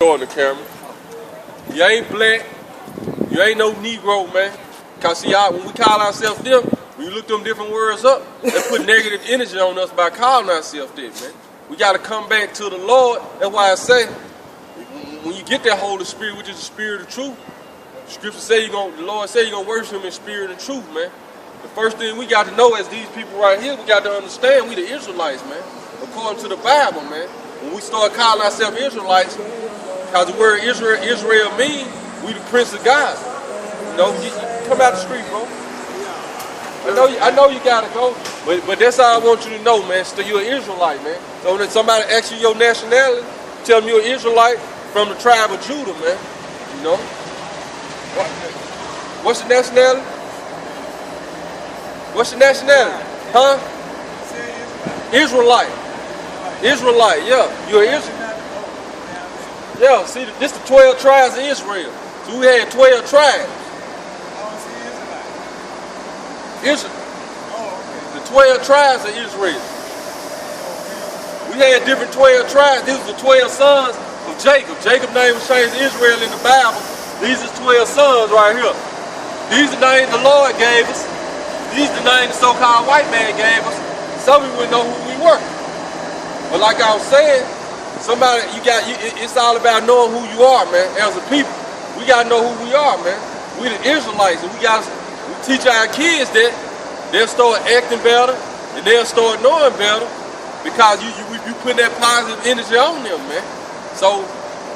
On the camera. You ain't black. You ain't no Negro, man. Cause see, when we call ourselves them, when you look them different words up, they put negative energy on us by calling ourselves that, man. We gotta come back to the Lord. That's why I say, when you get that Holy Spirit, which is the Spirit of truth, the Scripture say the Lord say you're gonna worship Him in spirit and truth, man. The first thing we got to know as these people right here, we got to understand we the Israelites, man. According to the Bible, man. When we start calling ourselves Israelites, because the word Israel means we the Prince of God. You know, you come out the street, bro. I know you gotta go, but that's all I want you to know, man. So you're an Israelite, man. So when somebody asks you your nationality, tell them you're an Israelite from the tribe of Judah, man. You know? What's your nationality? What's your nationality? Huh? Israelite. Israelite, yeah. You're an Israelite. Yeah, see, this the 12 tribes of Israel. So we had 12 tribes. Israel. The 12 tribes of Israel. We had different 12 tribes. These were the 12 sons of Jacob. Jacob's name was changed to Israel in the Bible. These are 12 sons right here. These are the names the Lord gave us. These are the names the so-called white man gave us. Some people wouldn't know who we were. But like I was saying, it's all about knowing who you are, man. As a people, we gotta know who we are, man. We the Israelites, and we teach our kids that. They'll start acting better, and they'll start knowing better, because you put that positive energy on them, man. So,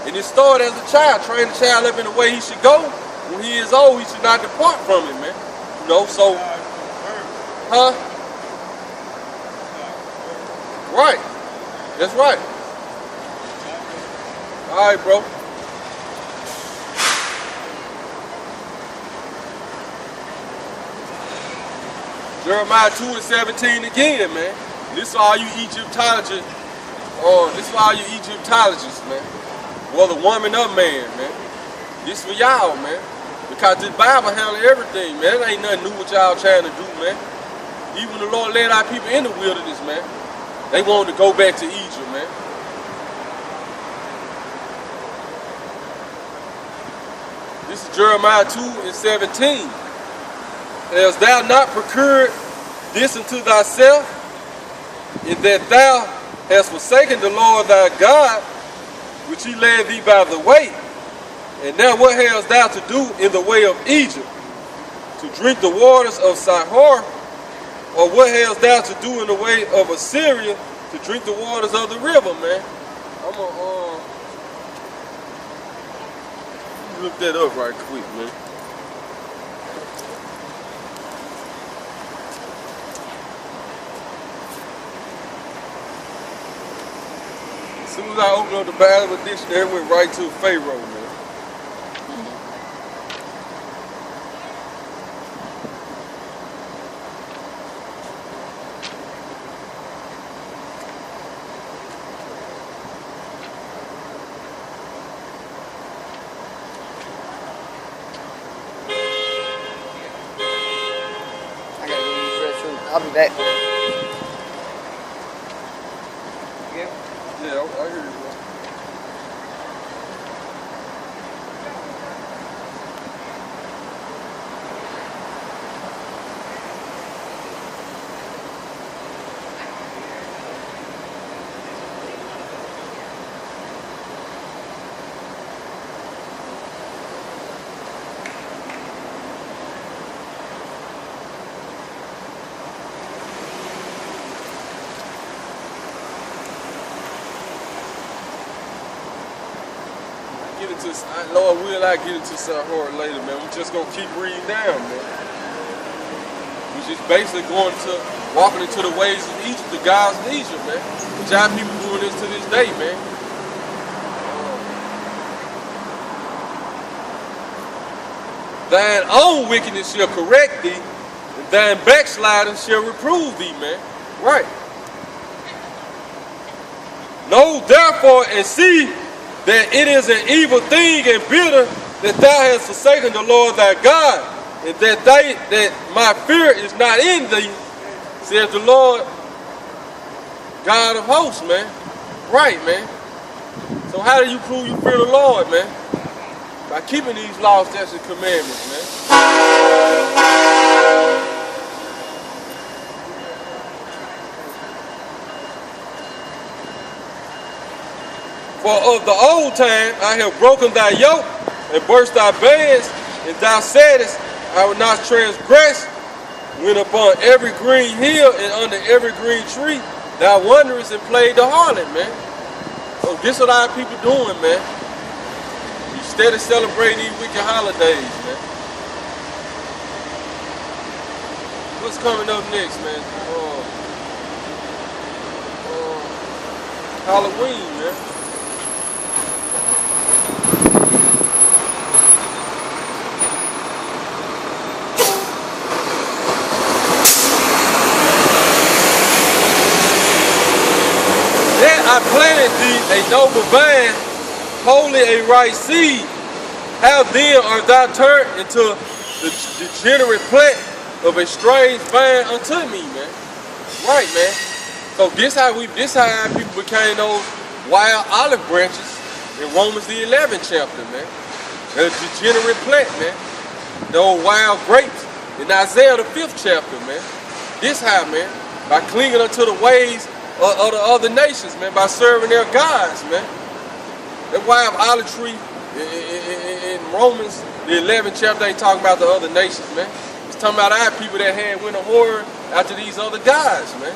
and it started as a child. Train the child up in the way he should go. When he is old, he should not depart from it, man. You know, so, huh? Right. That's right. All right, bro. Jeremiah 2:17 again, man. This is for all you Egyptologists. This is for all you Egyptologists, man. Whether woman or man, man. This for y'all, man. Because this Bible handles everything, man. It ain't nothing new what y'all trying to do, man. Even the Lord led our people in the wilderness, man. They wanted to go back to Egypt, man. This is Jeremiah 2:17. Hast thou not procured this unto thyself, in that thou hast forsaken the Lord thy God, which he led thee by the way? And now what hast thou to do in the way of Egypt? To drink the waters of Sihor? Or what hast thou to do in the way of Assyria, to drink the waters of the river, man? I'm gonna look that up right quick, man. As soon as I opened up the Bible dictionary, it went right to Pharaoh, man. I'll be back. Yeah, I hear you. Lord will, I get into Sihor later, man. We're just gonna keep reading down, man. We're just basically walking into the ways of Egypt, the gods of Egypt, man. Which our people doing this to this day, man. Thine own wickedness shall correct thee, and thine backsliding shall reprove thee, man. Right. Know therefore and see that it is an evil thing and bitter that thou hast forsaken the Lord thy God, and that my fear is not in thee, says the Lord God of hosts, man. Right, man. So how do you prove you fear the Lord, man? By keeping these laws, statutes, and commandments, man. For of the old time I have broken thy yoke and burst thy bands, and thou saidest, I will not transgress. When upon every green hill and under every green tree thou wanderest and played the harlot, man. So this what our people doing, man. Instead of celebrating these wicked holidays, man. What's coming up next, man? Halloween, man. I planted thee a noble vine, wholly a right seed. How then art thou turned into the degenerate plant of a strange vine unto me, man? Right, man. So this how our people became those wild olive branches in Romans the 11th chapter, man. The degenerate plant, man. Those wild grapes in Isaiah the 5th chapter, man. This how, man, by clinging unto the ways of the other nations, man, by serving their gods, man. That's why olive tree in Romans, the 11th chapter, ain't talking about the other nations, man. It's talking about our people that had went a whore after these other gods, man.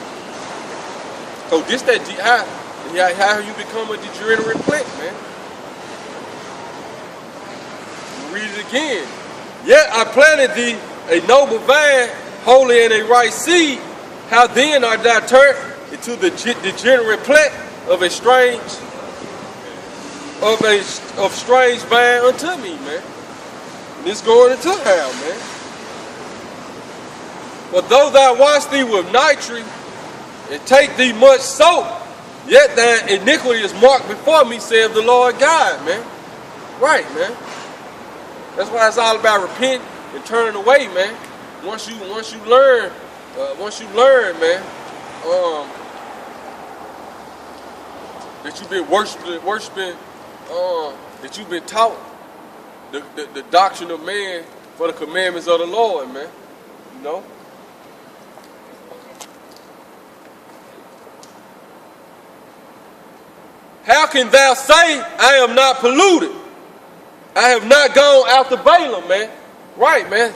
So this how you become a degenerate plant, man. Read it again. Yet I planted thee a noble vine, holy and a right seed. How then art thou turned into the degenerate plant of a strange vine unto me, man. And it's going into hell, man. But though thou wash thee with nitre and take thee much soap, yet thine iniquity is marked before me, saith the Lord God, man. Right, man. That's why it's all about repenting and turning away, man. Once you learn, man. That you've been worshiping, that you've been taught the doctrine of man for the commandments of the Lord, man. You know? How can thou say, I am not polluted? I have not gone after Balaam, man. Right, man.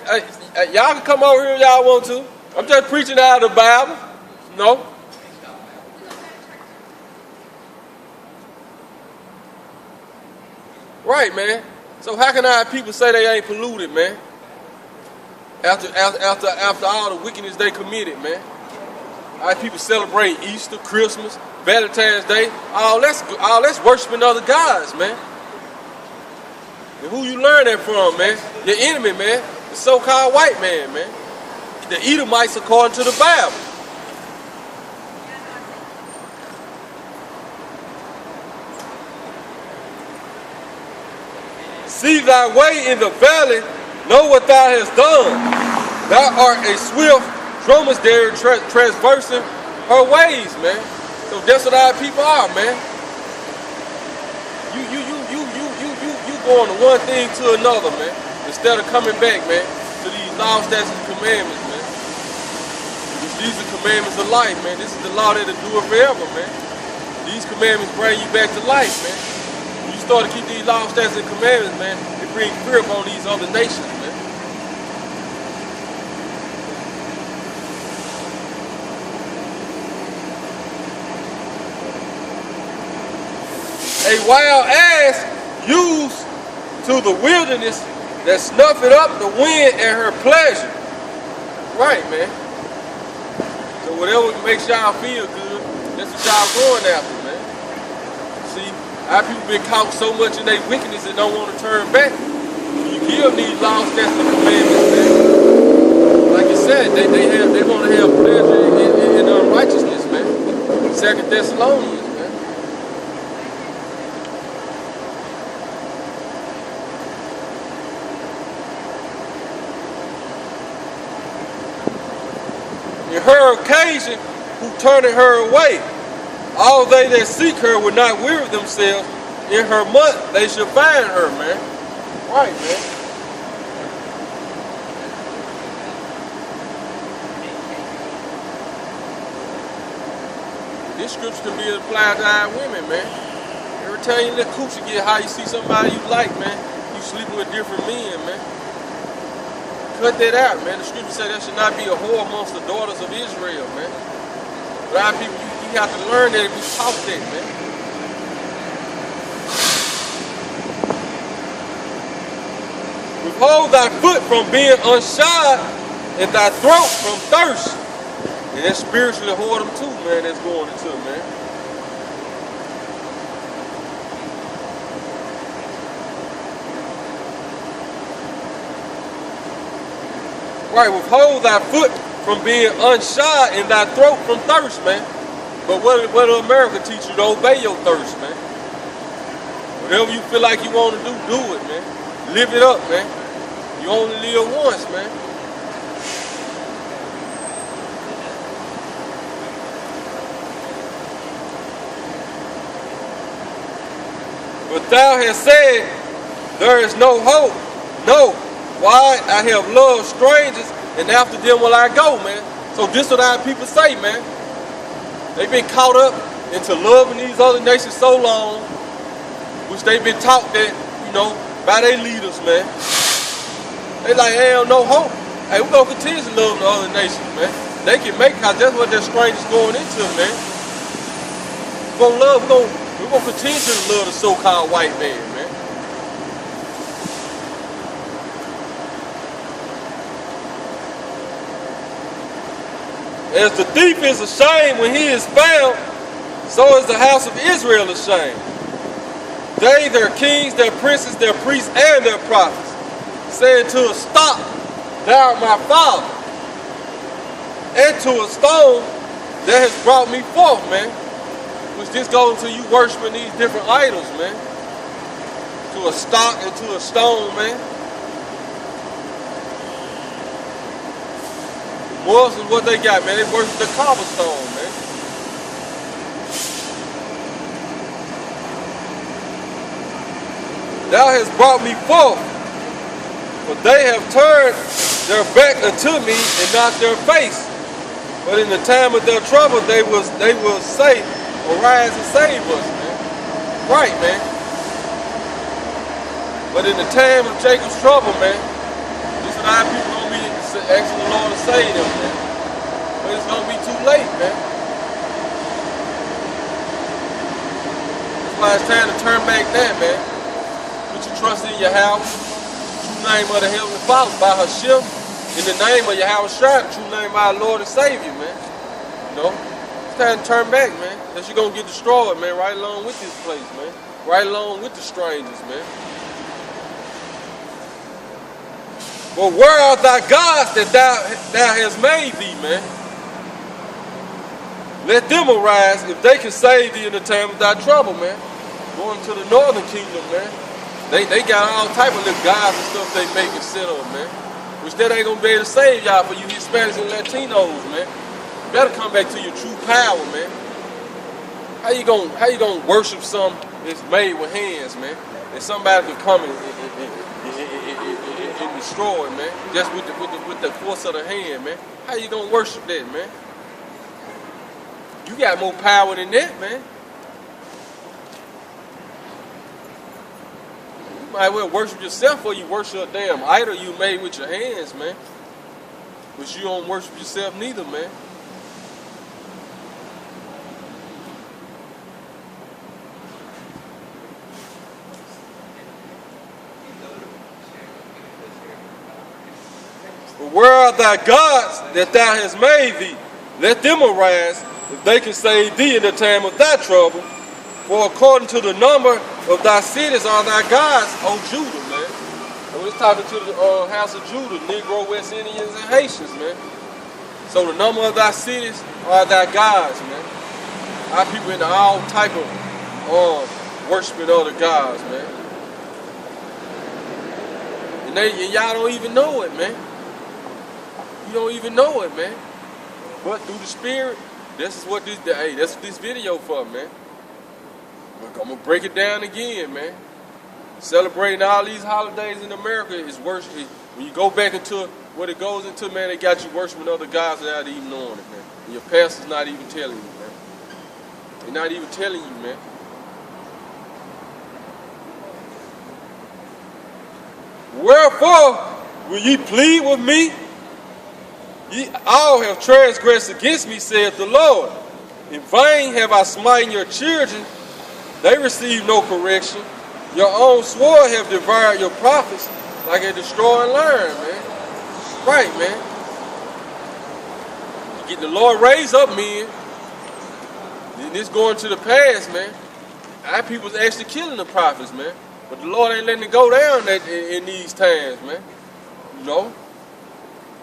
Y'all can come over here if y'all want to. I'm just preaching out of the Bible. No. Right, man. So how can our people say they ain't polluted, man? After all the wickedness they committed, man. Our people celebrate Easter, Christmas, Valentine's Day. All that's worshiping other gods, man. And who you learn that from, man? Your enemy, man. The so-called white man, man. The Edomites according to the Bible. See thy way in the valley, know what thou hast done. Thou art a swift dromedary traversing her ways, man. So that's what our people are, man. You going to one thing to another, man. Instead of coming back, man, to these law, statutes, and commandments, man. These are commandments of life, man. This is the law that'll do it forever, man. These commandments bring you back to life, man. When you start to keep these law, statutes, and commandments, man, it brings fear upon these other nations, man. A wild ass used to the wilderness that snuffeth up the wind at her pleasure. Right, man. So whatever makes y'all feel good, that's what y'all going after, man. See, our people been caught so much in their wickedness they don't want to turn back. You give these laws, statutes, and commandments, man. Like you said, they want to have pleasure in unrighteousness, man. 2 Thessalonians. Her occasion, who turneth her away. All they that seek her will not weary themselves, in her month they shall find her, man. Right, man. This scripture can be applied to our women, man. Every time you let coochie get high, you see somebody you like, man. You sleeping with different men, man. Cut that out, man. The scripture said there should not be a whore amongst the daughters of Israel, man. A lot of people, you have to learn that if you talk that, man. Withhold thy foot from being unshod and thy throat from thirst. And that's spiritually whoredom too, man, that's going into it, man. Right, withhold thy foot from being unshod and thy throat from thirst, man. But what do America teach you? To obey your thirst, man. Whatever you feel like you want to do it, man. Live it up, man. You only live once, man. But thou hast said, there is no hope. No. Why? I have loved strangers, and after them will I go, man. So this is what our people say, man. They've been caught up into loving these other nations so long, which they've been taught that, you know, by their leaders, man. They like, hey, no hope. Hey, we're going to continue to love the other nations, man. They can make, because that's what their strangers going into, man. We're going to continue to love the so-called white man, man. As the thief is ashamed when he is found, so is the house of Israel ashamed. They, their kings, their princes, their priests, and their prophets, saying to a stop, thou art my father, and to a stone that has brought me forth, man. Which this goes into you worshiping these different idols, man. To a stock and to a stone, man. Muslims, what they got, man? They worship the cobblestone, man. Thou hast brought me forth, but they have turned their back unto me and not their face. But in the time of their trouble, they will say, arise and save us, man. Right, man. But in the time of Jacob's trouble, man, this is how people gonna be asking the Lord to save them, man. But it's gonna be too late, man. That's why it's time to turn back now, man. Put your trust in Yahweh, the true name of the Heavenly Father, by Hashem, in the name of Yahweh Shai, the true name of our Lord and Savior, man. You know? It's time to turn back, man. Because you're going to get destroyed, man, right along with this place, man. Right along with the strangers, man. But where are thy gods that thou hast made thee, man? Let them arise if they can save thee in the time of thy trouble, man. Going to the northern kingdom, man. They got all type of little gods and stuff they make and sit on, man. Which that ain't going to be able to save y'all for you Hispanics and Latinos, man. You better come back to your true power, man. How you gonna worship something that's made with hands, man? And somebody can come and destroy it, man. Just with the force of the hand, man. How you gonna worship that, man? You got more power than that, man. You might well worship yourself or you worship a damn idol you made with your hands, man. But you don't worship yourself neither, man. But where are thy gods that thou hast made thee? Let them arise, if they can save thee in the time of thy trouble. For according to the number of thy cities are thy gods, O Judah, man. And we're talking to the house of Judah, Negro, West Indians, and Haitians, man. So the number of thy cities are thy gods, man. Our people into all type of worshiping other gods, man. And y'all don't even know it, man. You don't even know it, man. But through the Spirit, that's what this video for, man. I'm gonna break it down again, man. Celebrating all these holidays in America is worse. When you go back into what it goes into, man, they got you worshiping other gods without even knowing it, man. And your pastor's not even telling you, man. They're not even telling you, man. Wherefore will ye plead with me? Ye all have transgressed against me, saith the Lord. In vain have I smitten your children. They receive no correction. Your own sword have devoured your prophets like a destroying lion, man. Right, man. You get the Lord raise up men. Then this going to the past, man. Our people's actually killing the prophets, man. But the Lord ain't letting it go down in these times, man. You know?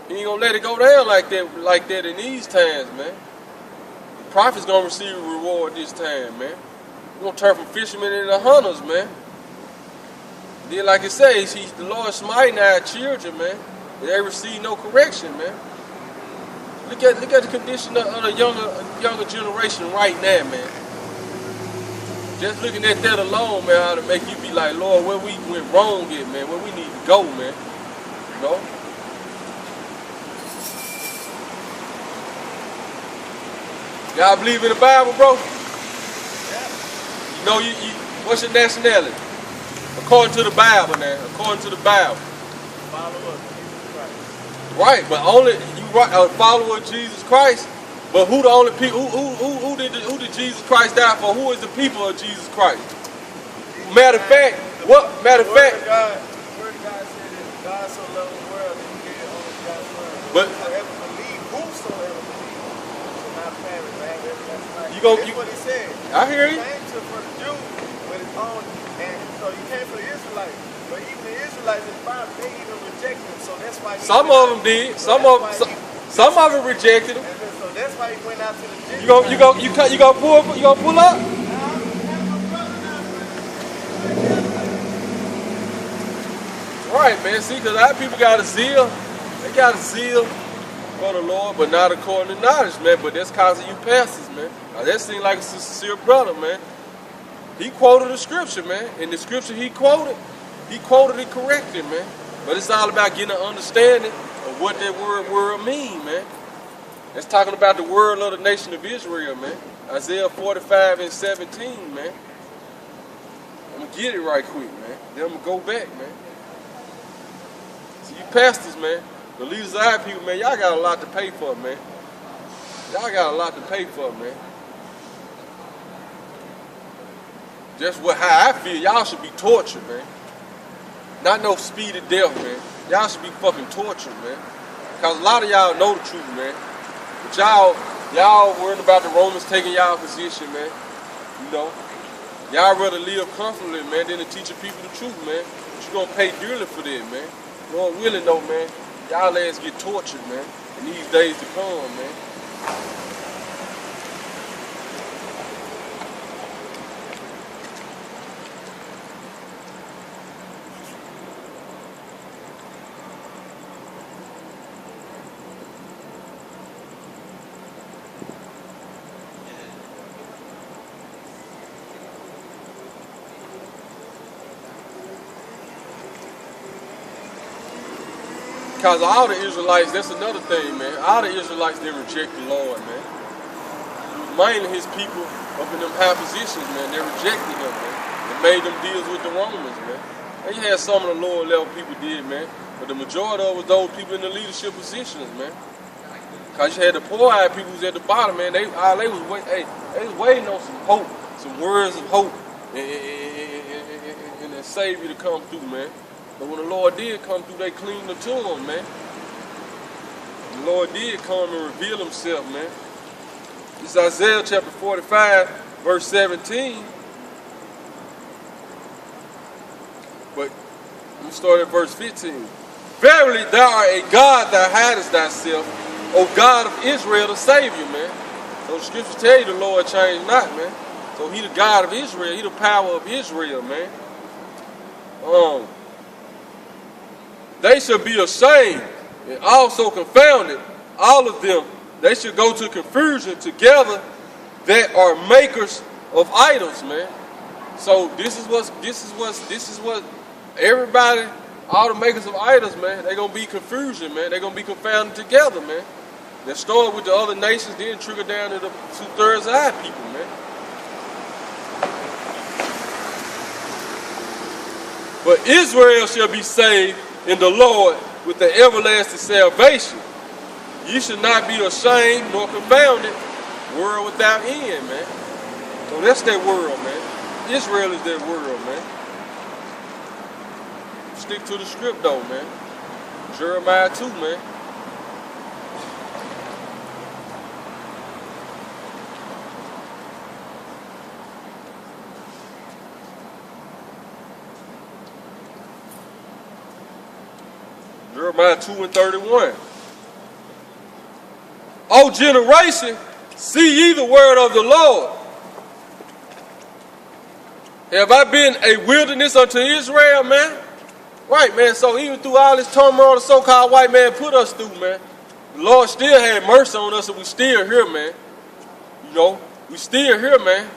He ain't gonna let it go down like that in these times, man. The prophets gonna receive a reward this time, man. We're gonna turn from fishermen into hunters, man. Then, like it says, the Lord smiting our children, man. They receive no correction, man. Look at the condition of the younger generation right now, man. Just looking at that alone, man, ought to make you be like, Lord, where we went wrong at, man, where we need to go, man. You know? Y'all believe in the Bible, bro? Yeah. You know, what's your nationality? According to the Bible, now. According to the Bible. Follower of Jesus Christ. Right, but only you a follower of Jesus Christ. But who the only people? Who did Jesus Christ die for? Who is the people of Jesus Christ? Matter of fact, what? Matter of fact. The word of God said that God so loved the world that He gave only God's word. But whosoever believe shall not perish, man. That's what He said. I hear you. He came for the Jews with His own, and so He came for the Israelites. But even the Israelites in the Bible, they even rejected Him. So that's why. Some of them did. Some of them rejected Him. So that's why He went out to the Gentiles. You gonna pull up? Right, man. See, because our people got a zeal. They got a zeal for the Lord, but not according to knowledge, man. But that's because of you pastors, man. Now, that seemed like a sincere brother, man. He quoted the scripture, man. And the scripture he quoted it correctly, man. But it's all about getting an understanding of what that word mean, man. It's talking about the word of the nation of Israel, man. Isaiah 45 and 17, man. I'm going to get it right quick, man. Then I'm going to go back, man. See, you pastors, man, the leaders of our people, man, y'all got a lot to pay for, man. Y'all got a lot to pay for, man. Just how I feel, y'all should be tortured, man. Not no speedy death, man. Y'all should be fucking tortured, man. Because a lot of y'all know the truth, man. But y'all worried about the Romans taking y'all position, man. You know? Y'all rather live comfortably, man, than to teach the people the truth, man. But you're gonna pay dearly for that, man. Lord willing, though, man. Y'all ass get tortured, man. In these days to come, man. Because all the Israelites, that's another thing, man. All the Israelites, they reject the Lord, man. Mainly his people up in them high positions, man. They rejected him, man. They made them deals with the Romans, man. And you had some of the lower level people did, man. But the majority of it was those people in the leadership positions, man. Because you had the poor eyed people who's at the bottom, man. They was waiting on some hope, some words of hope, and the Savior to come through, man. But when the Lord did come through, they cleaned the tomb, man. The Lord did come and reveal himself, man. It's Isaiah chapter 45, verse 17. But we start at verse 15. Verily thou art a God that hidest thyself, O God of Israel, the Savior, man. So the scriptures tell you the Lord changed not, man. So he the God of Israel, he the power of Israel, man. They shall be ashamed and also confounded, all of them. They should go to confusion together that are makers of idols, man. So this is what everybody, all the makers of idols, man, they're gonna be confusion, man. They're gonna be confounded together, man. They start with the other nations, then trigger down to the 2/3 eye people, man. But Israel shall be saved in the Lord with the everlasting salvation. You should not be ashamed nor confounded, world without end, man. So that's that world, man. Israel is that world, man. Stick to the script, though, man. Jeremiah 2, man. Jeremiah 2:31. O generation, see ye the word of the Lord. Have I been a wilderness unto Israel, man? Right, man. So even through all this turmoil the so-called white man put us through, man, the Lord still had mercy on us, and we still here, man. You know, we still here, man.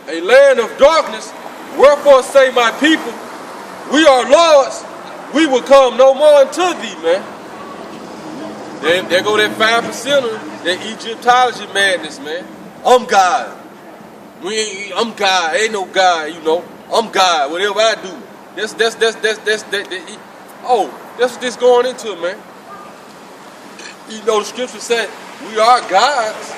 A land of darkness, wherefore say my people, we are lords, we will come no more unto thee, man. There go that 5%er, that Egyptology madness, man. I'm God. I'm God. Ain't no God, you know. I'm God. Whatever I do. That's what this going into, man. You know, the scripture said we are gods.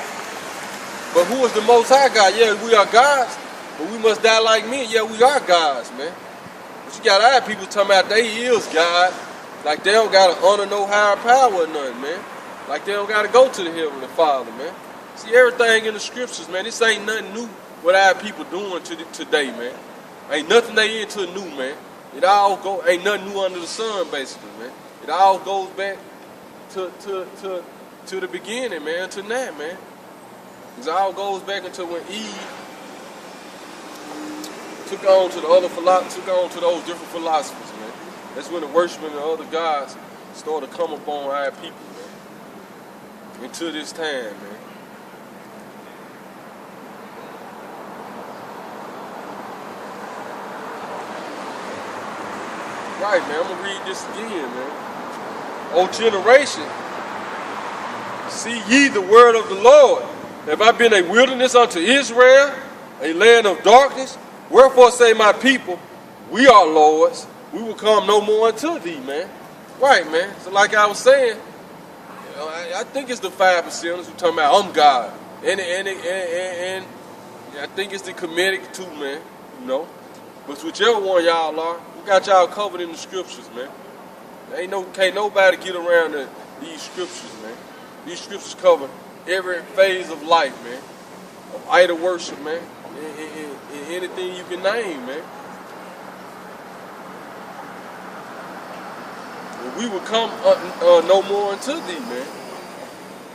But who is the most high God? Yeah, we are gods. But we must die like men. Yeah, we are gods, man. But you got other people talking about they is God. Like they don't got to honor no higher power or nothing, man. Like they don't got to go to the Heavenly Father, man. See, everything in the scriptures, man. This ain't nothing new what our people doing today, man. Ain't nothing they into new, man. It all ain't nothing new under the sun, basically, man. It all goes back to the beginning, man, to now, man. It all goes back until when Eve took on to those different philosophers, man. That's when the worshiping of other gods started to come upon our people, man. Until this time, man. Right, man. I'm gonna read this again, man. O generation, see ye the word of the Lord. Have I been a wilderness unto Israel, a land of darkness? Wherefore say my people, we are lords, we will come no more unto thee, man. Right, man. So like I was saying, you know, I think it's the 5%ers who talking about I'm God. And I think it's the Kemetic too, man. You know. But whichever one y'all are, we got y'all covered in the scriptures, man. Can't nobody get around these scriptures, man. These scriptures cover every phase of life, man. Of idol worship, man. In anything you can name, man. We will come no more unto thee, man.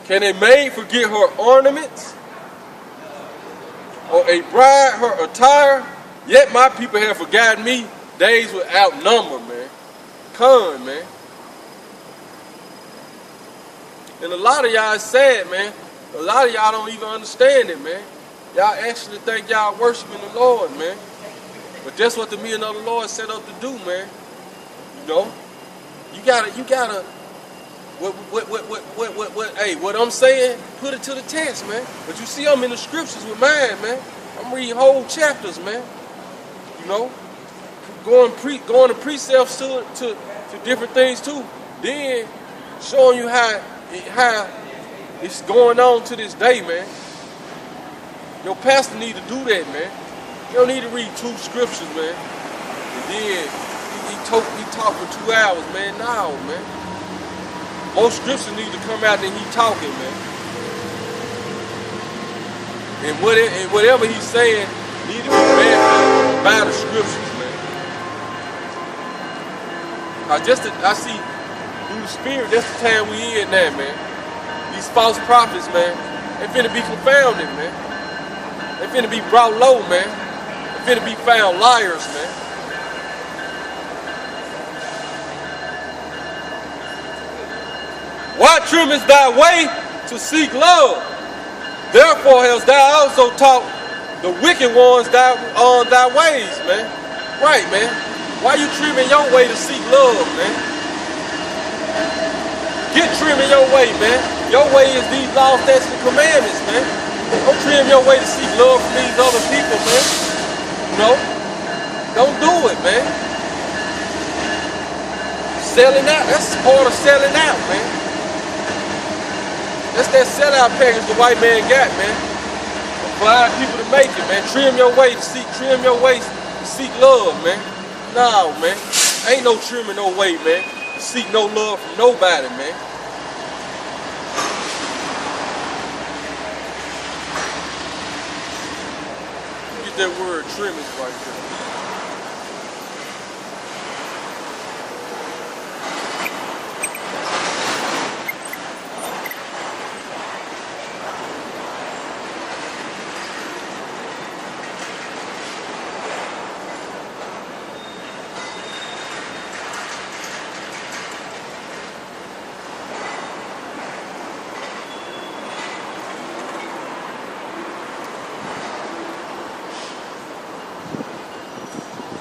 Can a maid forget her ornaments? Or a bride her attire? Yet my people have forgotten me days without number, man. Come, man. And a lot of y'all is sad, man. A lot of y'all don't even understand it, man. Y'all actually think y'all worshiping the Lord, man. But that's what the men of the Lord set up to do, man. You know? You gotta what I'm saying, put it to the test, man. But you see I'm in the scriptures with mine, man. I'm reading whole chapters, man. You know? Going to precepts to different things too. Then showing you how it's going on to this day, man. Your pastor need to do that, man. You don't need to read 2 scriptures, man. And then he talk for 2 hours, man. No, man. Most scriptures need to come out and he talking, man. And whatever he's saying need to be backed by the scriptures, man. I see through the spirit, that's the time we in now, man. These false prophets, man, they finna be confounded, man. They finna be brought low, man. They finna be found liars, man. Why trimmest thy way to seek love? Therefore hast thou also taught the wicked ones thy ways, man. Right, man. Why you trimming your way to seek love, man? Get trimming your way, man. Your way is these laws, statutes, and commandments, man. Don't trim your way to seek love from these other people, man. No. Don't do it, man. Selling out, that's part of selling out, man. That's that sellout package the white man got, man. Blind people to make it, man. Trim your way to seek love, man. No, man. Ain't no trimming no way, man. To seek no love from nobody, man. Get that word trimming right there.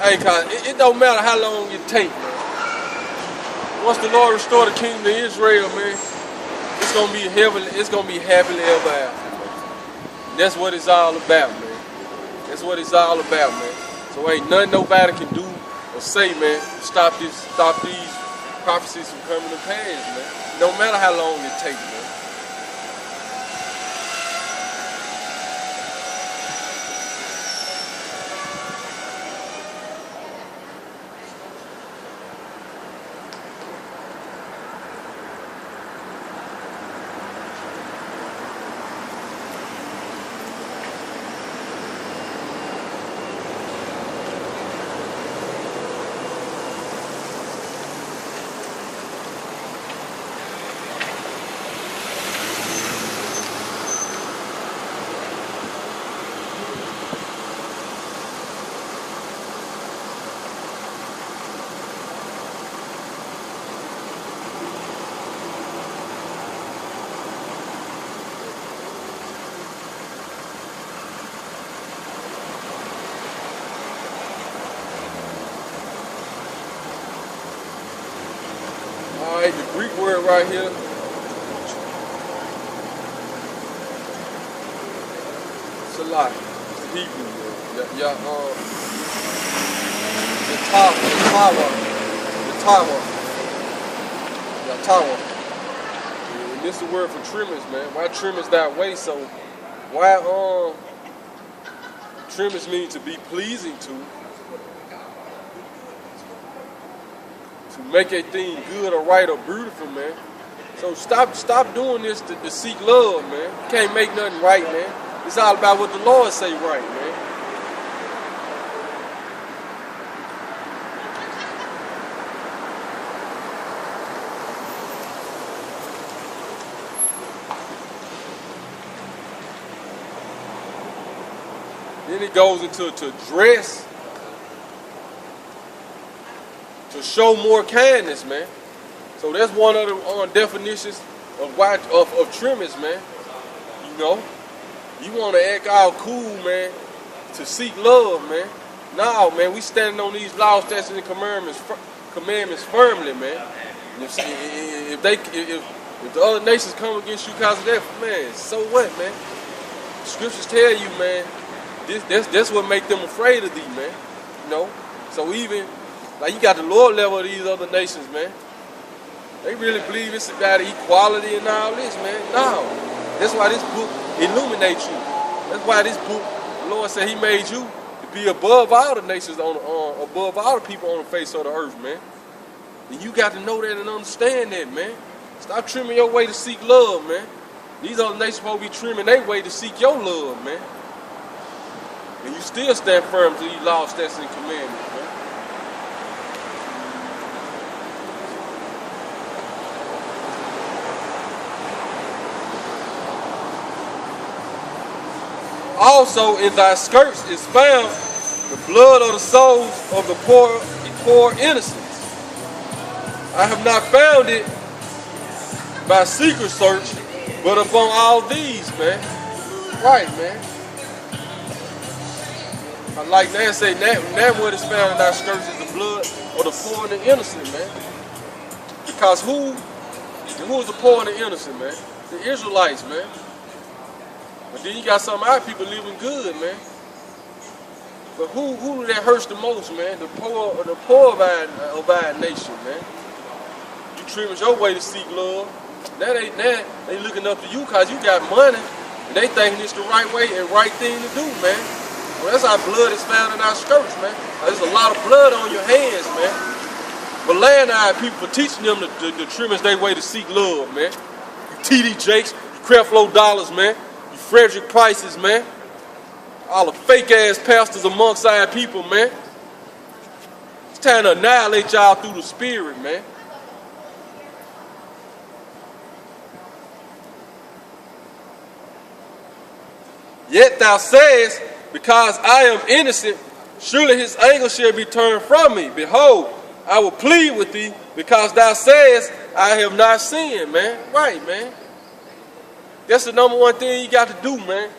Hey, cause it don't matter how long it take, man. Once the Lord restore the kingdom to Israel, man, it's gonna be happily ever after, man. That's what it's all about, man. That's what it's all about, man. So ain't nothing nobody can do or say, man, stop these prophecies from coming to pass, man. No matter how long it takes, man. Alright, the Greek word right here. Salat. It's a Hebrew word. The tawa. And this is the word for trimmers, man. Why trimmers that way? So why trimmers mean to be pleasing to make a thing good or right or beautiful, man. So stop doing this to seek love, man. You can't make nothing right, man. It's all about what the Lord say right, man. Then it goes into to dress, to show more kindness, man. So that's one of the definitions of trimmers, man. You know, you want to act all cool, man, to seek love, man. No, man, we standing on these laws, statutes, and commandments firmly, man. And if the other nations come against you because of that, man, so what, man? The scriptures tell you, man, that's what make them afraid of thee, man. You know, so even like you got the lower level of these other nations, man. They really believe it's about equality and all this, man. No. That's why this book illuminates you. That's why this book, the Lord said he made you to be above all the nations, above all the people on the face of the earth, man. And you got to know that and understand that, man. Stop trimming your way to seek love, man. These other nations supposed to be trimming their way to seek your love, man. And you still stand firm to these laws, statutes, and commandments, man. Also in thy skirts is found the blood of the souls of the poor innocents. I have not found it by secret search, but upon all these, man. Right, man. I like that say that what is found in our skirts is the blood of the poor and the innocent, man. Because who is the poor and the innocent, man? The Israelites, man. But then you got some of our people living good, man. But who that hurts the most, man? The poor of our nation, man. You trimming your way to seek love. That ain't that. They looking up to you because you got money. And they thinking it's the right way and right thing to do, man. Well, that's how blood is found in our skirts, man. There's a lot of blood on your hands, man. But land-eyed people for teaching them the trimmings their way to seek love, man. You T.D. Jakes, you Creflo Dollars, man. You Frederick Prices, man. All the fake-ass pastors amongst our people, man. It's time to annihilate y'all through the spirit, man. Yet thou sayest, because I am innocent, surely his anger shall be turned from me. Behold, I will plead with thee, because thou sayest, I have not sinned, man. Right, man. That's the number one thing you got to do, man.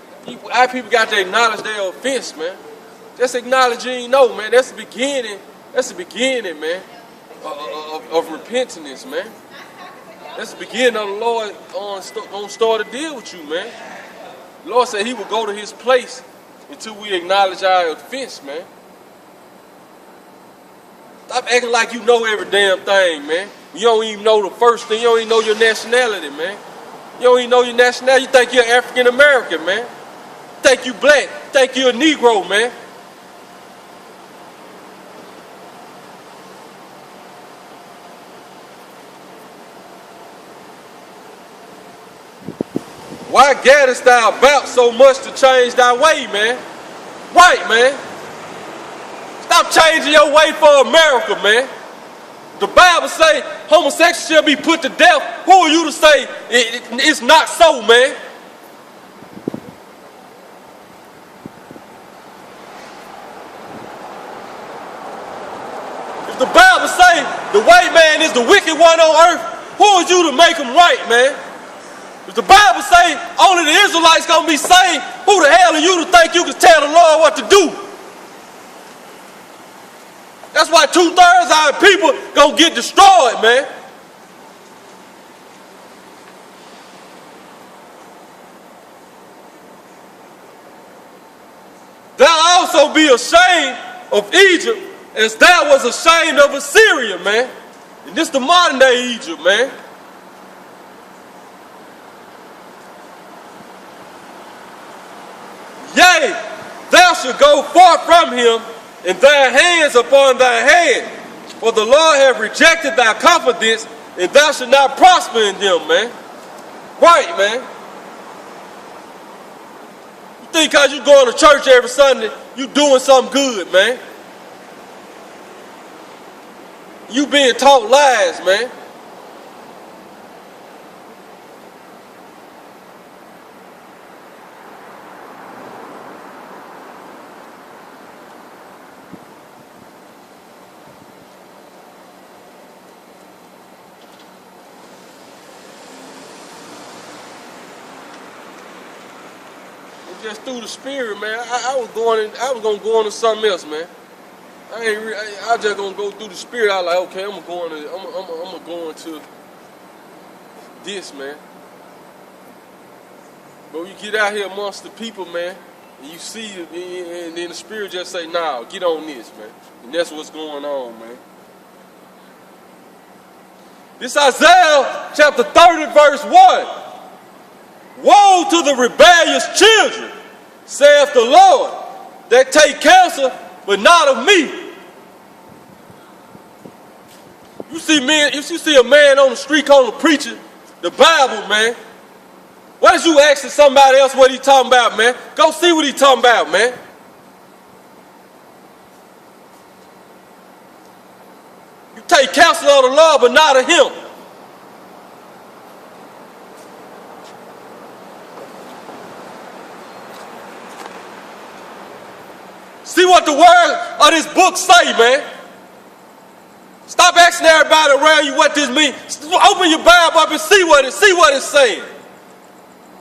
Our people got to acknowledge their offense, man. Just acknowledge you ain't know, man. That's the beginning. That's the beginning, man, of repentance, man. That's the beginning of the Lord on start to deal with you, man. The Lord said he will go to his place until we acknowledge our offense, man. Stop acting like you know every damn thing, man. You don't even know the first thing. You don't even know your nationality, man. You don't even know your nationality. You think you're African American, man. You think you black. You think you're a Negro, man. Why gaddest thou about so much to change thy way, man? Right, man. Stop changing your way for America, man. The Bible say homosexuals shall be put to death. Who are you to say it's not so, man? If the Bible say the white man is the wicked one on earth, who are you to make him right, man? If the Bible say only the Israelites gonna be saved, who the hell are you to think you can tell the Lord what to do? That's why 2/3 of our people gonna get destroyed, man. Thou also be ashamed of Egypt as thou was ashamed of Assyria, man. And this the modern day Egypt, man. Yea, thou shalt go forth from him, and thy hands upon thy head. For the Lord hath rejected thy confidence, and thou shalt not prosper in them, man. Right, man. You think because you going to church every Sunday, you doing something good, man. You being taught lies, man. Just through the spirit, man. I was gonna go into something else, man. I just gonna go through the spirit. I was like, okay, I'm gonna go into this, man. But when you get out here amongst the people, man, and you see it, and then the spirit just say, nah, get on this, man. And that's what's going on, man. This Isaiah chapter 30, verse 1. Woe to the rebellious children, saith the Lord, that take counsel, but not of me. You see a man on the street corner preaching the Bible, man. Why is you asking somebody else what he talking about, man? Go see what he talking about, man. You take counsel of the Lord, but not of him. See what the word of this book say, man. Stop asking everybody around you what this means. Open your Bible up and see what it's saying.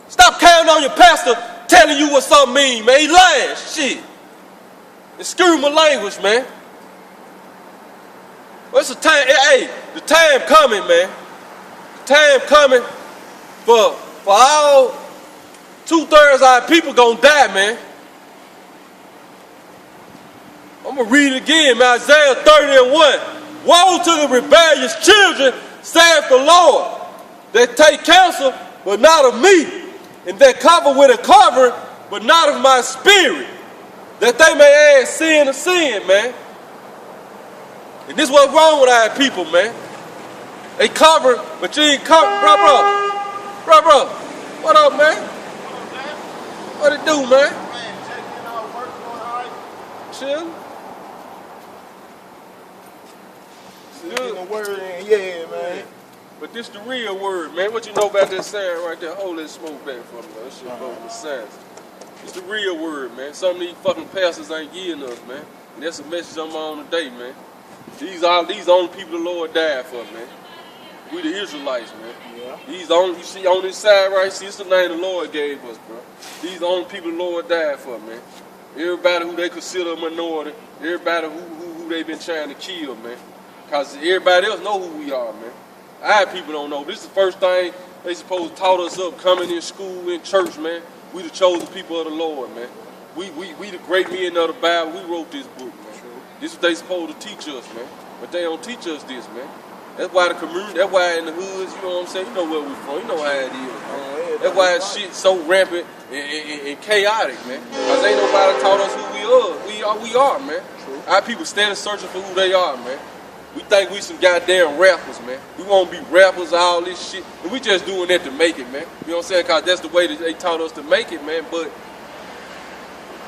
Stop counting on your pastor telling you what something mean, man. He lying, shit. Excuse my language, man. Well, it's a time, hey, the time coming, man. The time coming for all 2/3 of our people gonna die, man. I'm gonna read it again, man. Isaiah 30:1. Woe to the rebellious children, saith the Lord, that take counsel, but not of me, and that cover with a covering, but not of my spirit, that they may add sin to sin, man. And this is what's wrong with our people, man. They cover, but you ain't cover, bro. What up, man? What it do, man? Man, checking out work, going all right. Chillin'. Getting the word in, yeah, man. But this the real word, man. What you know about that sign right there? Hold that smoke back for me, man. That shit both the signs. It's the real word, man. Some of these fucking pastors ain't giving us, man. And that's a message I'm on today, man. These only people the Lord died for, man. We the Israelites, man. Yeah. These only, you see on this side right, see, it's the name the Lord gave us, bro. These the only people the Lord died for, man. Everybody who they consider a minority, everybody who they been trying to kill, man. Cause everybody else know who we are, man. Our people don't know. This is the first thing they supposed to taught us up coming in school, in church, man. We the chosen people of the Lord, man. We the great men of the Bible. We wrote this book, man. This is what they supposed to teach us, man. But they don't teach us this, man. That's why the community, that's why in the hoods, you know what I'm saying? You know where we from, you know how it is, man. That's why shit so rampant and chaotic, man. Cause ain't nobody taught us who we are. We are, man. Our people standing searching for who they are, man. We think we some goddamn rappers, man. We want to be rappers, all this shit. And we just doing that to make it, man. You know what I'm saying? Because that's the way that they taught us to make it, man. But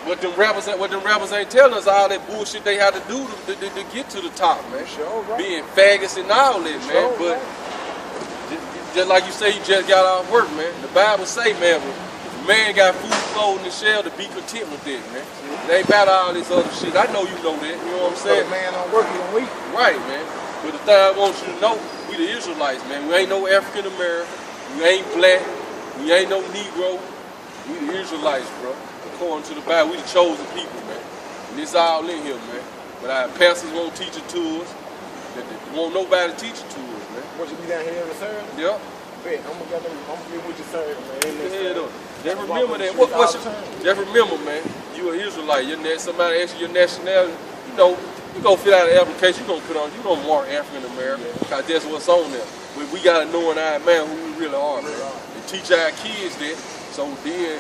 what them rappers ain't telling us all that bullshit they had to do to get to the top, man. Sure, right. Being faggots and all that, man. Sure, But right. just like you say, you just got off work, man. The Bible say, man, if a man got food, clothing, and shelter, be content with that, man. It ain't about all this other shit. I know you know that. You know what I'm saying? So the man don't work, he don't eat. Right, man. But the thing I want you to know, we the Israelites, man. We ain't no African American. We ain't black. We ain't no Negro. We the Israelites, bro. According to the Bible, we the chosen people, man. And it's all in here, man. But our pastors won't teach it to us. They won't nobody teach it to us, man. Want you to be down here every Saturday? Yep. Bet, I'm gonna get with you Saturday, man. Head up. Just remember that. Just remember, man. You an Israelite. Somebody asks you your nationality. You know, you gonna fill out an application. You gonna mark African American. Cause that's what's on there. But we gotta know in our man who we really are, man. And teach our kids that. So then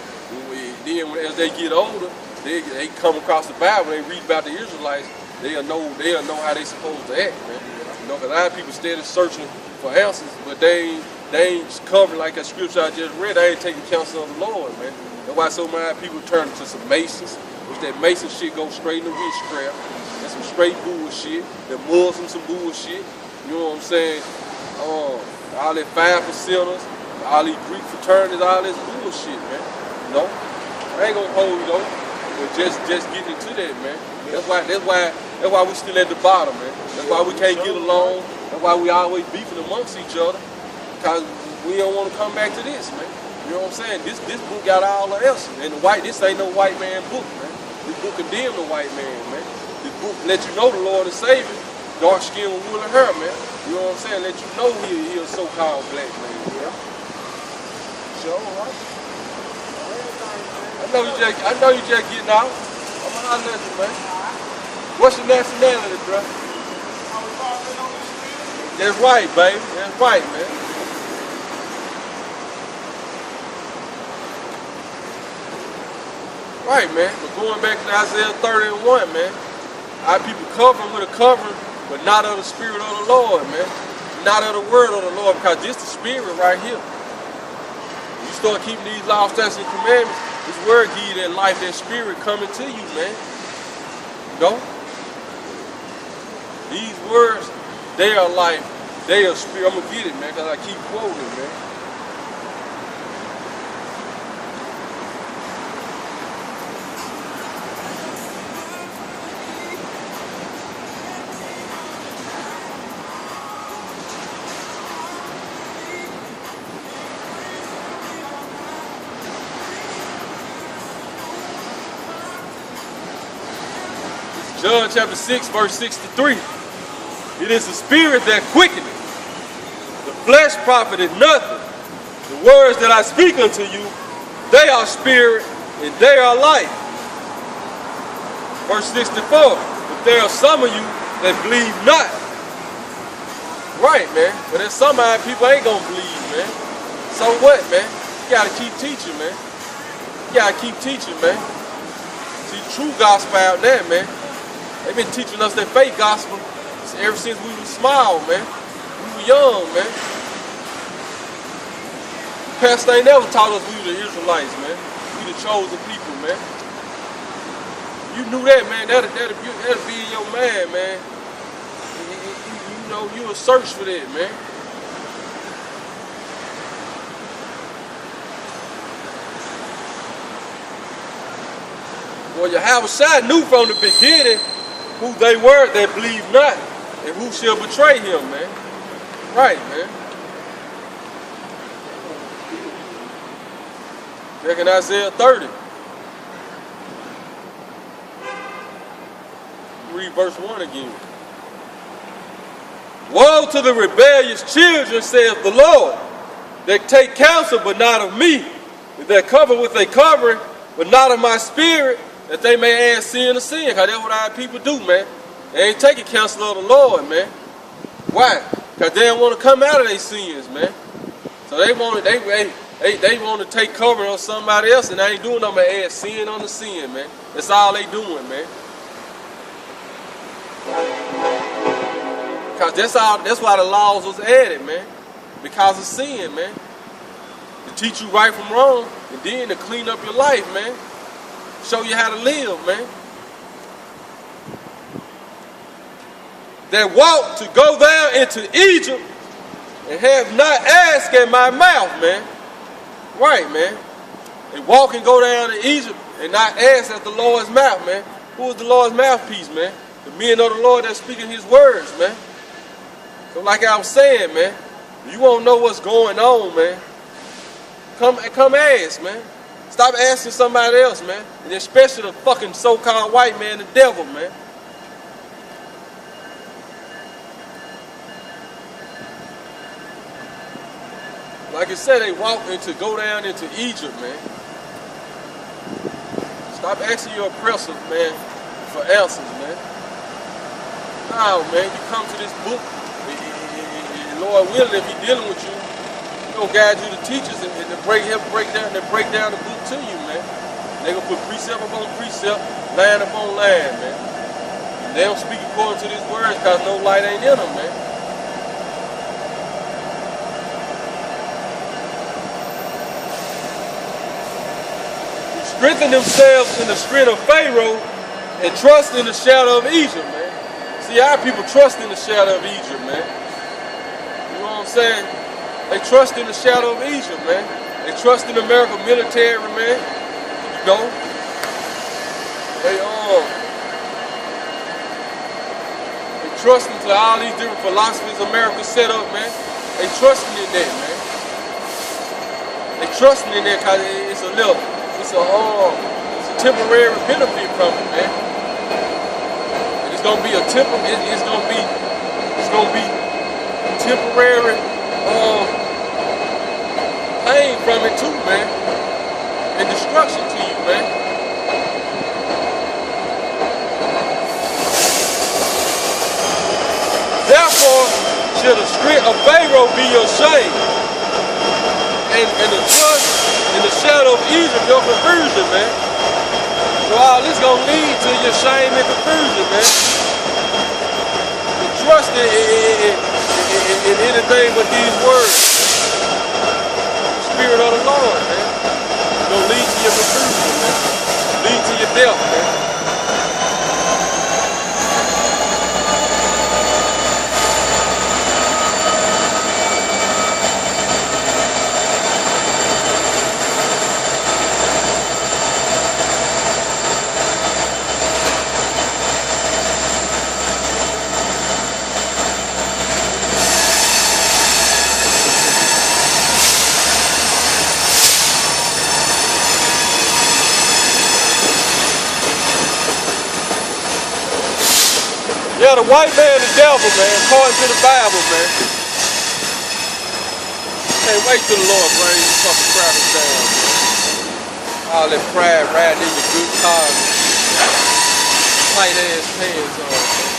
as they get older, they come across the Bible. They read about the Israelites. They'll know how they supposed to act, man. You know, cause a lot of people steady searching for answers, but they ain't covered like that scripture I just read. They ain't taking counsel of the Lord, man. That's why so many people turn to some Masons, which that Mason shit goes straight into witchcraft. That's some straight bullshit. The Muslims some bullshit. You know what I'm saying? All that 5%ers, all these Greek fraternities, all this bullshit, man. You know? I ain't gonna hold you though. But just getting into that, man. That's why we still at the bottom, man. That's why we can't get along. That's why we always beefing amongst each other. Because we don't want to come back to this, man. You know what I'm saying? This book got all the answers. And this ain't no white man book, man. This book condemn the white man, man. This book let you know the Lord is Savior. Dark skin with woolly hair, man. You know what I'm saying? Let you know he a so-called black man. Yeah. Sure, right. I know you just getting out. I'm gonna holler at you, man. What's your nationality, bro? That's right, baby. That's right, man. Right, man. But going back to Isaiah 30:1, man. Our people covering with a covering, but not of the Spirit of the Lord, man. Not of the word of the Lord, because this the Spirit right here. You start keeping these laws, statutes, and commandments, this word give you that life, that Spirit coming to you, man. You know? These words, they are life, they are spirit. I'm gonna get it, man, because I keep quoting, man. John chapter 6, verse 63. It is the spirit that quickeneth. The flesh profiteth nothing. The words that I speak unto you, they are spirit and they are life. Verse 64. But there are some of you that believe not. Right, man. But there's some people ain't gonna believe, man. So what, man? You gotta keep teaching, man. You gotta keep teaching, man. See, true gospel out there, man. They've been teaching us that fake gospel ever since we were small, man. We were young, man. The pastor ain't never taught us we were the Israelites, man. We the chosen people, man. You knew that, man. That'll be in your mind, man. You know, you will search for that, man. Well, Yahushua knew from the beginning who they were that believed not and who shall betray him, man. Right, man. Back in Isaiah 30. Read verse 1 again. Woe to the rebellious children, saith the Lord, that take counsel but not of me, that cover with a covering but not of my spirit, that they may add sin to sin. Because that's what our people do, man. They ain't taking counsel of the Lord, man. Why? Because they don't want to come out of their sins, man. So they want to take covering on somebody else, and they ain't doing nothing but add sin on the sin, man. That's all they doing, man. Because that's why the laws was added, man. Because of sin, man. To teach you right from wrong, and then to clean up your life, man. Show you how to live, man. That walk to go down into Egypt and have not asked at my mouth, man. Right, man. They walk and go down to Egypt and not ask at the Lord's mouth, man. Who is the Lord's mouthpiece, man? The men of the Lord that's speaking his words, man. So like I was saying, man, you won't know what's going on, man. Come ask, man. Stop asking somebody else, man. And especially the fucking so-called white man, the devil, man. Like I said, they go down into Egypt, man. Stop asking your oppressors, man, for answers, man. No, man, you come to this book, and Lord willing, if he's dealing with you, he's gonna guide you to teachers and help break down the book to you, man. They gonna put precept upon precept, line upon line, man. And they don't speak according to these words because no light ain't in them, man. Strengthen themselves in the strength of Pharaoh and trust in the shadow of Egypt, man. See, our people trust in the shadow of Egypt, man. You know what I'm saying? They trust in the shadow of Egypt, man. They trust in American military, man. You know? They trust into all these different philosophies America set up, man. They trusting in that, man. They trusting in that because it's a temporary benefit from it, man. And it's gonna be a it's gonna be temporary pain from it too, man. And destruction to you, man. Therefore, shall the strength of Pharaoh be your shame, and the trust in the shadow of Egypt your confusion, man. So all this gonna lead to your shame and confusion, man. The trust in anything but these words. The Spirit of the Lord, man. It's gonna lead to your confusion, man. Lead to your death, man. Yeah, the white man the devil, man, according to the Bible, man. Can't wait till the Lord brings these fucking crackers down, man. All that pride riding in your good cars, tight ass pants on, man.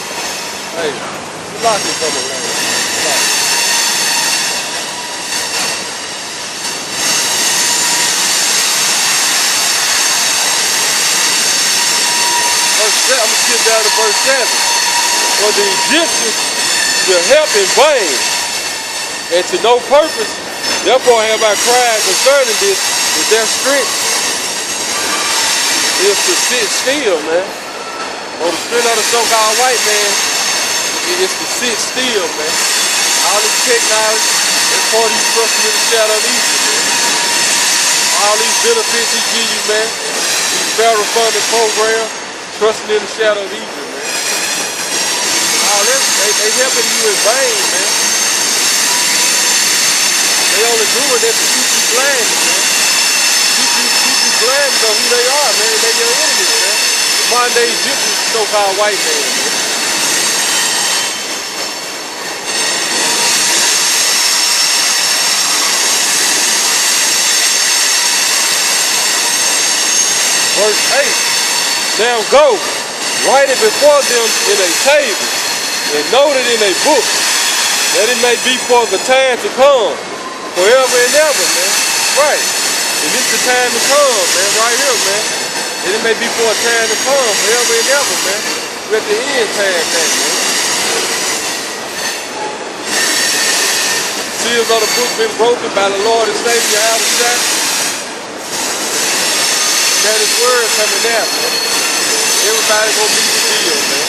Hey, it's a lot of from around. I'm gonna skip down to verse 7. For the Egyptians will help in vain, and to no purpose. Therefore have I cried concerning this, that their strength is to sit still, man. Or the strength of the so-called white man is to sit still, man. All this technology, that's part of you trusting in the shadow of Egypt, man. All these benefits he give you, man. These federal funding programs, trusting in the shadow of Egypt, man. All this, they helping you in vain, man. They only doing that to keep you blinded, man. Keep you blinded on who they are, man. They're your enemies, man. The modern day Egyptians, so-called white man, man. Verse 8. Now go, write it before them in a table, and note it in a book, that it may be for the time to come, forever and ever, man. Right. And this the time to come, man, right here, man. And it may be for a time to come, forever and ever, man. We're at the end time now, man. Seals of the book been broken by the Lord and Savior out of sight. Now his word coming out, man. Everybody gonna be revealed, man.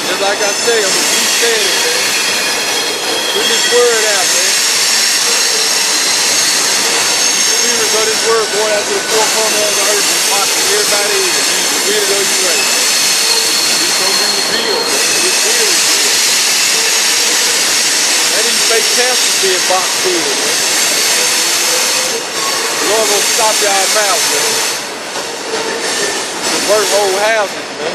Just like I say, I'm gonna keep saying it, man. Put this word out, man. Spirits of this word going out to the four corners of the earth and mocking everybody in it. You read it or you ain't. It's gonna be revealed, man. It's real revealed. And these fake pastors being boxed in, man. The Lord gonna stop y'all mouth, man. Convert whole houses, man.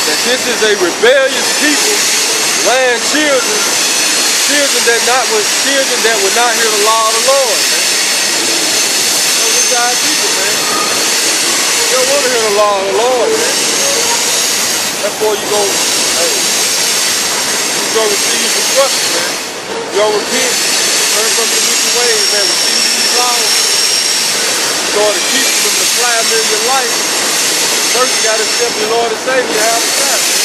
That this is a rebellious people, lying children that would not hear the law of the Lord, man. So these our people, man. You don't want to hear the law of the Lord, man. Therefore you gonna receive instruction, man. You gonna repent. Turn from the wicked ways, man. Receive these laws. Lord, to keep you from the flying in your life. First, you got to accept your Lord and Savior out of sight, man.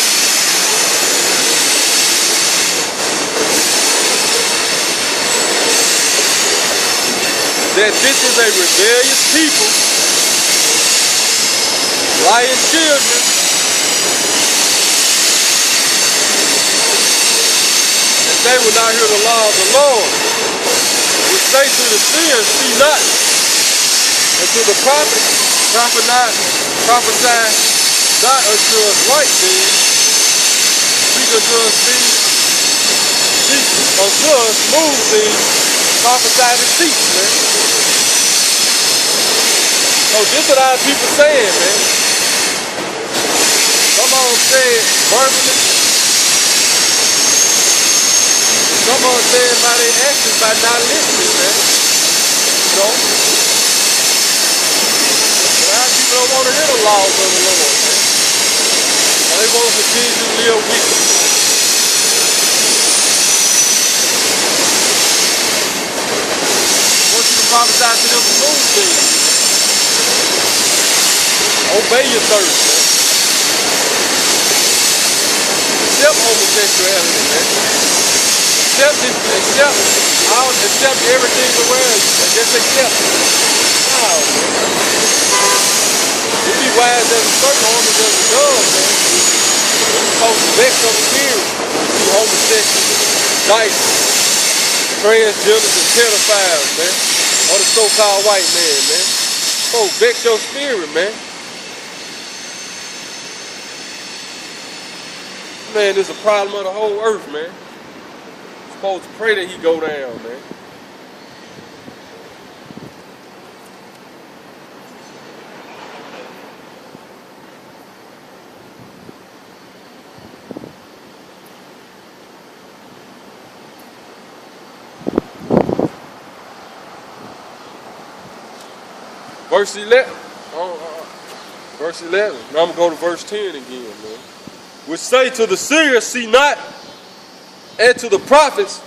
That this is a rebellious people, lying children, that they will not hear the law of the Lord. Which say to the seer, see not, and to the prophet, prophesy not unto us right things, speak unto us things, speak unto us smooth things, prophesy deceit, man. So this is what our people saying, man. Some of them saying verbally, some of them saying by their actions, by not listening, man. You know? But our people don't want to hear the laws of the Lord, man. And they want to continue to live wicked. I want you to prophesy to them smooth things. Obey your thirst, man. Accept homosexuality, man. Accept everything around you, man. Just accept it. No, man. You'd be wise as a serpent, harmless as a dove, man. You're supposed to vex your spirit. You see homosexuals, dykes, transgenders, and pedophiles, man. Or the so-called white man, man. Oh, vex your spirit, man. Man, this is a problem of the whole earth, man. You're supposed to pray that he go down, man. verse 11. Verse 11. Now I'm going to go to verse 10 again, man. Which say to the seers, see not, and to the prophets,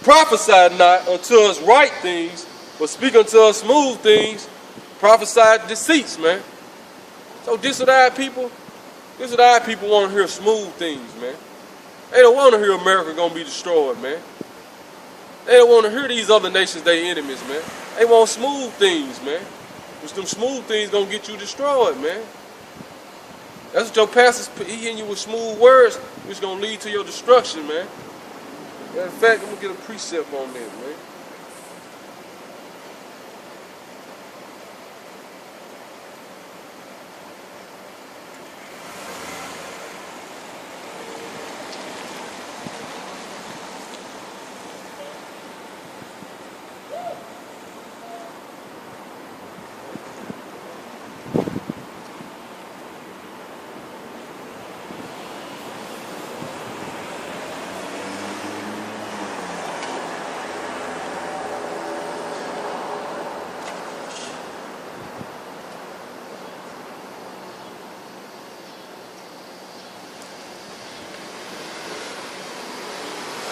prophesy not unto us right things, but speak unto us smooth things, prophesy deceits, man. So this is our people. This is our people want to hear smooth things, man. They don't want to hear America gonna be destroyed, man. They don't want to hear these other nations they enemies, man. They want smooth things, man. Which them smooth things gonna get you destroyed, man. That's what your pastor's hitting you with smooth words, which gonna lead to your destruction, man. Matter of fact, I'm gonna get a precept on that, man.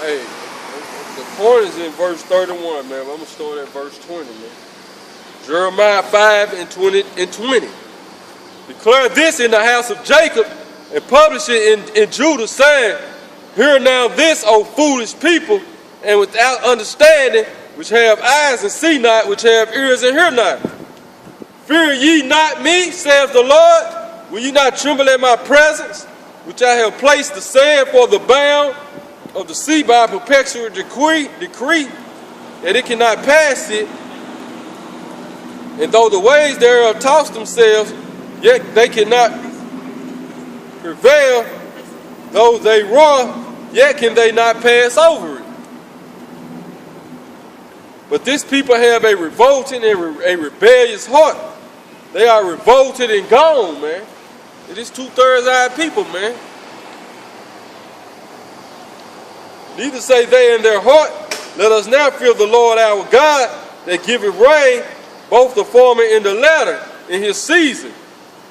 Hey, the point is in verse 31, man. I'm going to start at verse 20, man. Jeremiah 5 and 20. Declare this in the house of Jacob and publish it in Judah, saying, hear now this, O foolish people, and without understanding, which have eyes and see not, which have ears and hear not. Fear ye not me, saith the Lord? Will ye not tremble at my presence, which I have placed the sand for the bound of the sea by a perpetual decree, that it cannot pass it, and though the waves thereof toss themselves, yet they cannot prevail. Though they roar, yet can they not pass over it. But this people have a revolting and a rebellious heart. They are revolted and gone, man. It is 2/3 of our people, man. Neither say they in their heart, let us now fear the Lord our God, that giveth rain, both the former and the latter, in his season.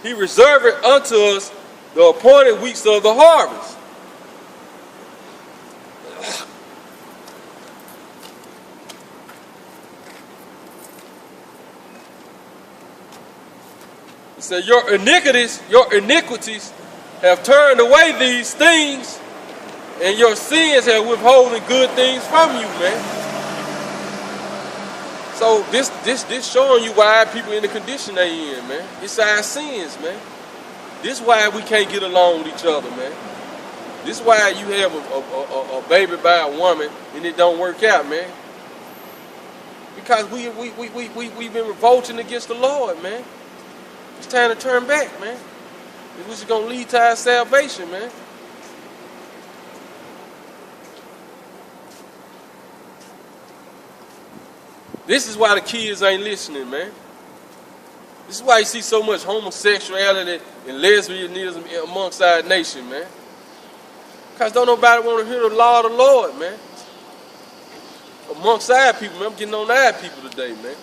He reserveth unto us the appointed weeks of the harvest. He said, your iniquities have turned away these things, and your sins have withholding good things from you, man. So this showing you why people in the condition they in, man. It's our sins, man. This why we can't get along with each other, man. This why you have a baby by a woman and it don't work out, man. Because we've been revolting against the Lord, man. It's time to turn back, man. Which is gonna lead to our salvation, man. This is why the kids ain't listening, man. This is why you see so much homosexuality and lesbianism amongst our nation, man. Because don't nobody want to hear the law of the Lord, man. Amongst our people, man. I'm getting on our people today, man.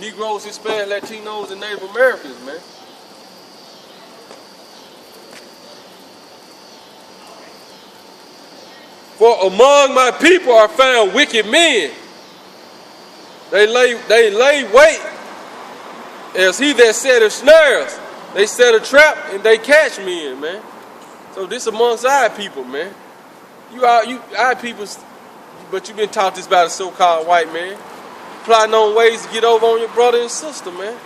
Negroes, Hispanics, Latinos, and Native Americans, man. For among my people are found wicked men. They lay wait as he that setteth snares. They set a trap and they catch men, man. So this amongst our people, man. Our people, but you've been taught this by the so-called white man. Plotting on ways to get over on your brother and sister, man.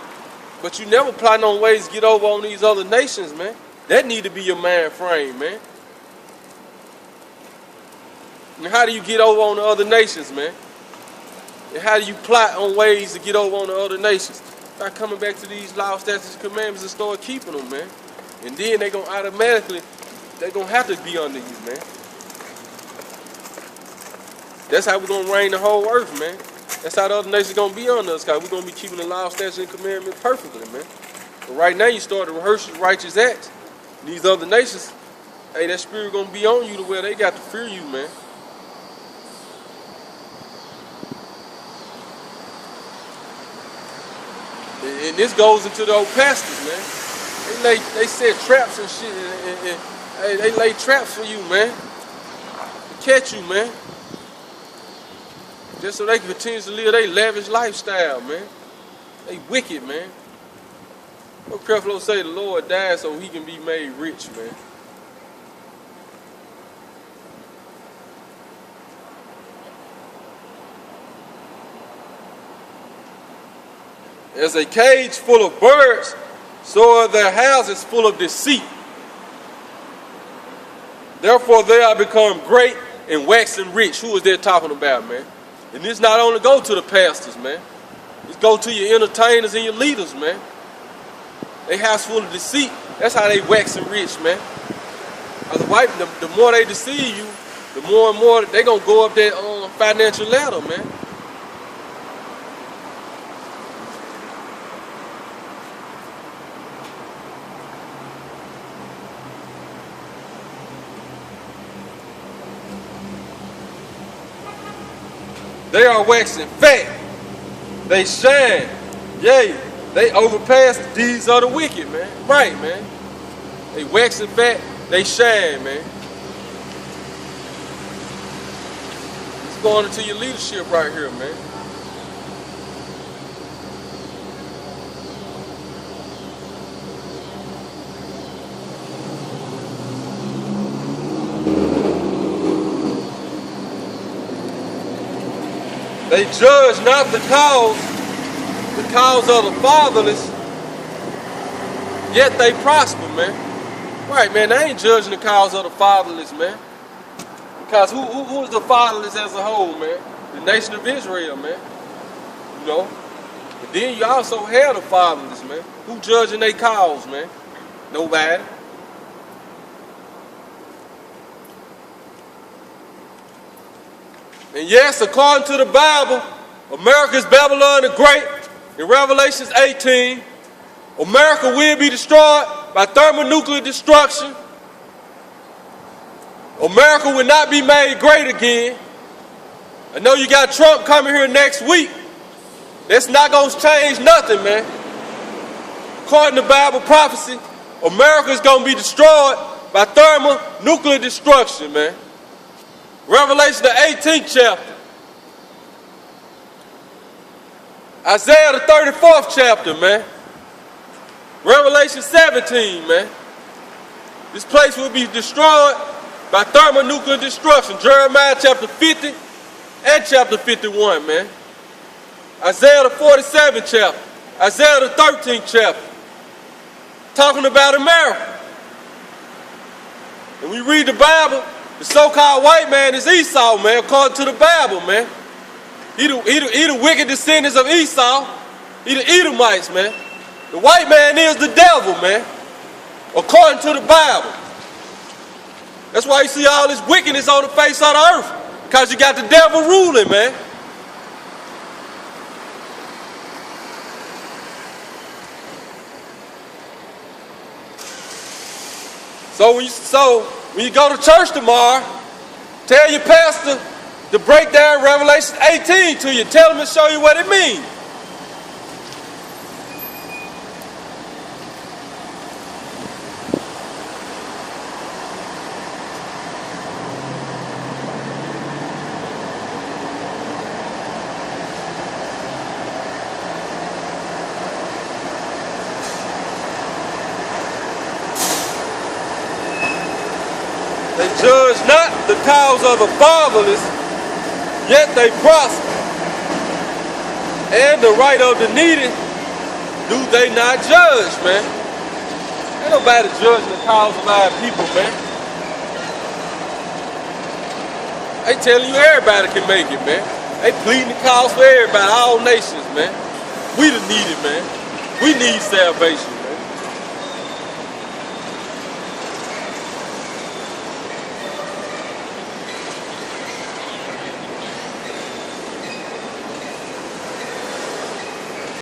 But you never plotting on ways to get over on these other nations, man. That need to be your mind frame, man. And how do you get over on the other nations, man? And how do you plot on ways to get over on the other nations? By coming back to these laws, statutes, and commandments and start keeping them, man. And then they're going to automatically, they're going to have to be under you, man. That's how we're going to reign the whole earth, man. That's how the other nations going to be under us, because we're going to be keeping the laws, statutes, and commandments perfectly, man. But right now you start to rehearse your righteous acts. These other nations, hey, that spirit going to be on you to where they got to fear you, man. And this goes into the old pastors, man. They set traps and shit, and they lay traps for you, man. To catch you, man. Just so they can continue to live their lavish lifestyle, man. They wicked, man. What Creflo say? The Lord died so he can be made rich, man. As a cage full of birds, so are their houses full of deceit. Therefore they are become great and waxing rich. Who is they talking about, man? And this not only go to the pastors, man. This go to your entertainers and your leaders, man. They house full of deceit. That's how they waxing rich, man. The more they deceive you, the more and more they gonna go up that financial ladder, man. They are waxing fat. They shine. Yea, they overpass the deeds of the wicked, man. Right, man. They waxing fat. They shine, man. It's going into your leadership right here, man. They judge not the cause of the fatherless, yet they prosper, man. Right, man, they ain't judging the cause of the fatherless, man. Because who is the fatherless as a whole, man? The nation of Israel, man. You know? But then you also have the fatherless, man. Who judging their cause, man? Nobody. And yes, according to the Bible, America's Babylon the Great. In Revelations 18, America will be destroyed by thermonuclear destruction. America will not be made great again. I know you got Trump coming here next week. That's not going to change nothing, man. According to Bible prophecy, America is going to be destroyed by thermonuclear destruction, man. Revelation the 18th chapter. Isaiah the 34th chapter, man. Revelation 17, man. This place will be destroyed by thermonuclear destruction. Jeremiah chapter 50 and chapter 51, man. Isaiah the 47th chapter. Isaiah the 13th chapter. Talking about America. And we read the Bible, the so-called white man is Esau, man, according to the Bible, man. He the wicked descendants of Esau. He the Edomites, man. The white man is the devil, man, according to the Bible. That's why you see all this wickedness on the face of the earth, because you got the devil ruling, man. So when you go to church tomorrow, tell your pastor to break down Revelation 18 to you. Tell him and show you what it means. They judge not the cause of the fatherless, yet they prosper. And the right of the needy do they not judge, man. Ain't nobody judging the cause of our people, man. They telling you everybody can make it, man. They pleading the cause for everybody, all nations, man. We the needy, man. We need salvation.